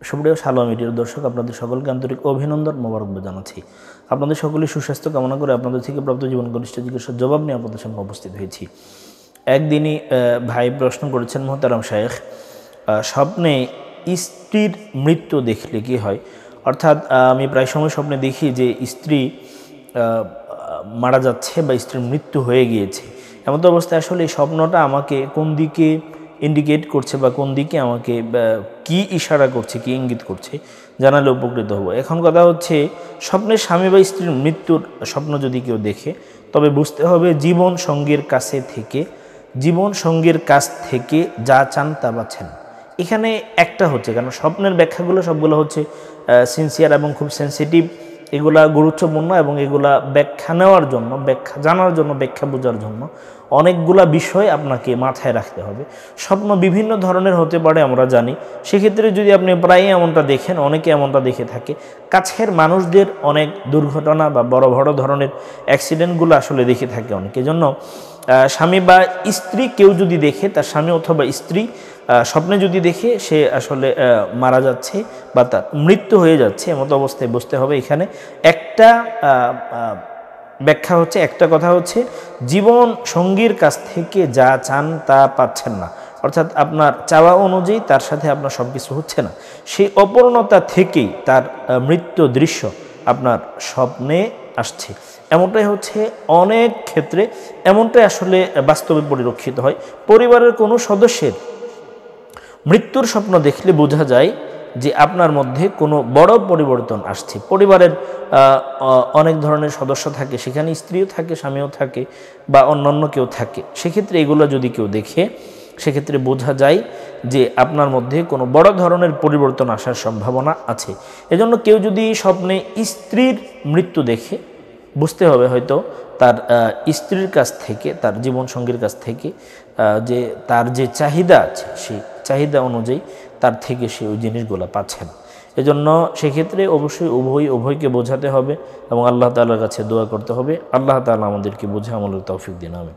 সুপ্রিয় শালো মিডিয়ার দর্শক, আপনাদের সকলকে আন্তরিক অভিনন্দন, মোবারকবাদ জানাচ্ছি। আপনাদের সকলের সুস্বাস্থ্য কামনা করে আপনাদের থেকে প্রাপ্ত জীবন ঘনিষ্ঠ জিজ্ঞাসার জবাব নিয়ে আপনাদের সামনে উপস্থিত হয়েছি। একদিনই ভাই প্রশ্ন করেছেন, মোহতারাম শায়েখ, স্বপ্নে স্ত্রীর মৃত্যু দেখলে কি হয়? অর্থাৎ আমি প্রায় সময় স্বপ্নে দেখি যে স্ত্রী মারা যাচ্ছে বা স্ত্রীর মৃত্যু হয়ে গিয়েছে। এমন তো অবস্থায় আসলে এই স্বপ্নটা আমাকে কোন দিকে ইন্ডিকেট করছে বা কোন দিকে আমাকে কি ইশারা করছে, কি ইঙ্গিত করছে, জানালে উপকৃত হব। এখন কথা হচ্ছে, স্বপ্নের স্বামী বা স্ত্রীর মৃত্যুর স্বপ্ন যদি কেউ দেখে, তবে বুঝতে হবে জীবন সঙ্গীর কাছ থেকে যা চান তা পাচ্ছেন। এখানে একটা হচ্ছে, কারণ স্বপ্নের ব্যাখ্যাগুলো সবগুলো হচ্ছে সিনসিয়ার এবং খুব সেন্সিটিভ, এগুলা গুরুত্বপূর্ণ এবং এগুলা ব্যাখ্যা নেওয়ার জন্য, ব্যাখ্যা জানার জন্য, ব্যাখ্যা বোঝার জন্য অনেকগুলা বিষয় আপনাকে মাথায় রাখতে হবে। স্বপ্ন বিভিন্ন ধরনের হতে পারে আমরা জানি। সেক্ষেত্রে যদি আপনি প্রায়ই এমনটা দেখেন, অনেকে এমনটা দেখে থাকে, কাছের মানুষদের অনেক দুর্ঘটনা বা বড় বড় ধরনের অ্যাক্সিডেন্টগুলো আসলে দেখে থাকে অনেকে। জন্য স্বামী বা স্ত্রী কেউ যদি দেখে, তার স্বামী অথবা স্ত্রী স্বপ্নে যদি দেখে সে আসলে মারা যাচ্ছে বা তার মৃত্যু হয়ে যাচ্ছে, এমতো অবস্থায় বুঝতে হবে এখানে একটা ব্যাখ্যা হচ্ছে, একটা কথা হচ্ছে, জীবন সঙ্গীর কাছ থেকে যা চান তা পাচ্ছেন না। অর্থাৎ আপনার চাওয়া অনুযায়ী তার সাথে আপনার সব কিছু হচ্ছে না। সেই অপূর্ণতা থেকেই তার মৃত্যু দৃশ্য আপনার স্বপ্নে আসছে। এমনটাই হচ্ছে অনেক ক্ষেত্রে, এমনটাই আসলে বাস্তবে পরিলক্ষিত হয়। পরিবারের কোনো সদস্যের মৃত্যুর স্বপ্ন দেখলে বোঝা যায় যে আপনার মধ্যে কোনো বড় পরিবর্তন আসছে। পরিবারের অনেক ধরনের সদস্য থাকে, সেখানে স্ত্রীও থাকে, স্বামীও থাকে বা অন্যান্য কেউ থাকে। সেক্ষেত্রে এগুলো যদি কেউ দেখে, সেক্ষেত্রে বোঝা যায় যে আপনার মধ্যে কোনো বড় ধরনের পরিবর্তন আসার সম্ভাবনা আছে। এজন্য কেউ যদি স্বপ্নে স্ত্রীর মৃত্যু দেখে, বুঝতে হবে হয়তো তার স্ত্রীর কাছ থেকে, তার জীবনসঙ্গীর কাছ থেকে যে তার যে চাহিদা আছে, সেই চাহিদা অনুযায়ী তার থেকে সে ওই জিনিসগুলো পাচ্ছে না। এজন্য সেক্ষেত্রে অবশ্যই উভয়কে বোঝাতে হবে এবং আল্লাহ তাআলার কাছে দোয়া করতে হবে। আল্লাহ তাআলা আমাদেরকে বুঝে আমলের তৌফিক দিন। আমিন।